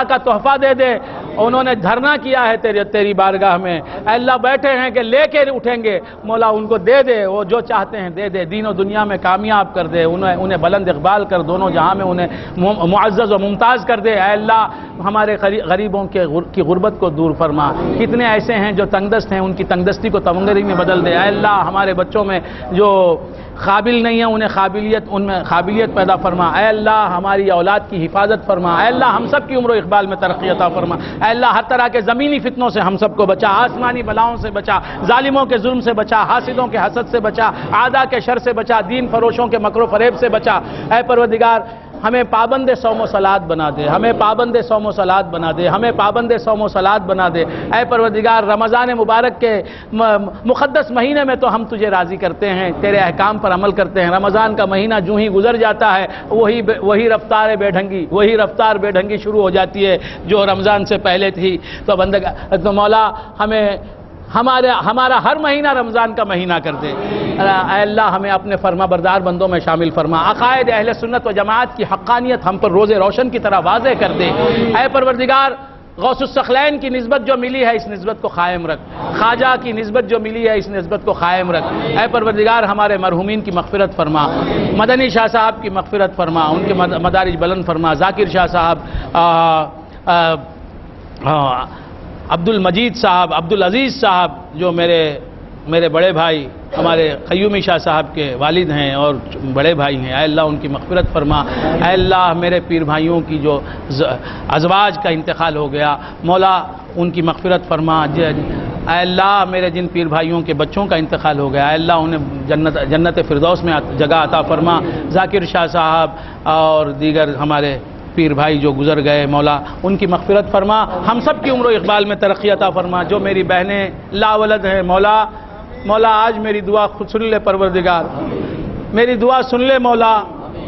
A: کا تحفہ دے دے۔ انہوں نے دھرنا کیا ہے تیری بارگاہ میں، اے اللہ بیٹھے ہیں کہ لے کے اٹھیں گے مولا ان کو دے دے، وہ جو چاہتے ہیں دے دے، دین و دنیا میں کامیاب کر دے، انہیں بلند اقبال کر، دونوں جہاں میں انہیں معزز و ممتاز کر دے۔ اے اللہ ہمارے غریبوں کی غربت کو دور فرما۔ کتنے ایسے ہیں جو تنگ دست ہیں، ان کی تنگ دستی کو تمنگری میں بدل دے۔ اے اللہ ہمارے بچوں میں جو قابل نہیں ہیں ان میں قابلیت پیدا فرما۔ اے اللہ ہماری اولاد کی حفاظت فرما۔ اے اللہ ہم سب کی عمر و اقبال میں ترقی عطا فرما۔ اے اللہ ہر طرح کے زمینی فتنوں سے ہم سب کو بچا، آسمانی بلاؤں سے بچا، ظالموں کے ظلم سے بچا، حاسدوں کے حسد سے بچا، اعداء کے شر سے بچا، دین فروشوں کے مکر و فریب سے بچا۔ اے پروردگار ہمیں پابند صوم و صلات بنا دے، ہمیں پابند صوم و صلات بنا دے، ہمیں پابند صوم و صلات بنا دے۔ اے پروردگار رمضان مبارک کے مقدس مہینے میں تو ہم تجھے راضی کرتے ہیں، تیرے احکام پر عمل کرتے ہیں۔ رمضان کا مہینہ جو ہی گزر جاتا ہے وہی رفتار بے ڈھنگی شروع ہو جاتی ہے جو رمضان سے پہلے تھی۔ تو مولا ہمارا ہر مہینہ رمضان کا مہینہ کر دے۔ اے اللہ ہمیں اپنے فرما بردار بندوں میں شامل فرما۔ عقائد اہل سنت و جماعت کی حقانیت ہم پر روز روشن کی طرح واضح کر دے۔ اے پروردگار غوث الثقلین کی نسبت جو ملی ہے اس نسبت کو قائم رکھ، خواجہ کی نسبت جو ملی ہے اس نسبت کو قائم رکھ۔ اے پروردگار ہمارے مرحومین کی مغفرت فرما، مدنی شاہ صاحب کی مغفرت فرما، ان کے مدارج بلند فرما، ذاکر شاہ صاحب، عبد المجید صاحب، عبد العزیز صاحب جو میرے میرے بڑے بھائی ہمارے قیومی شاہ صاحب کے والد ہیں اور بڑے بھائی ہیں، اے اللہ ان کی مغفرت فرما۔ اے اللہ میرے پیر بھائیوں کی جو ازواج کا انتقال ہو گیا، مولا ان کی مغفرت فرما۔ اے اللہ میرے جن پیر بھائیوں کے بچوں کا انتقال ہو گیا، اے اللہ انہیں جنت فردوس میں جگہ عطا فرما۔ ذاکر شاہ صاحب اور دیگر ہمارے پیر بھائی جو گزر گئے، مولا ان کی مغفرت فرما۔ ہم سب کی عمر و اقبال میں ترقی عطا فرما۔ جو میری بہنیں لاولد ہیں، مولا آج میری دعا خود سن لے پروردگار، میری دعا سن لے مولا،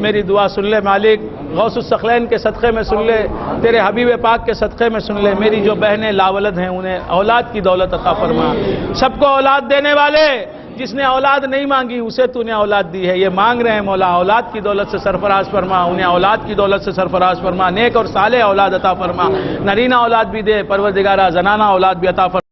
A: میری دعا سن لے مالک، غوث الثقلین کے صدقے میں سن لے، تیرے حبیب پاک کے صدقے میں سن لے۔ میری جو بہنیں لاولد ہیں انہیں اولاد کی دولت عطا فرما۔ سب کو اولاد دینے والے، جس نے اولاد نہیں مانگی اسے تو نے اولاد دی ہے، یہ مانگ رہے ہیں مولا، اولاد کی دولت سے سرفراز فرما، انہیں اولاد کی دولت سے سرفراز فرما، نیک اور صالح اولاد عطا فرما، نرینہ اولاد بھی دے پروردگارہ، زنانہ اولاد بھی عطا فرما۔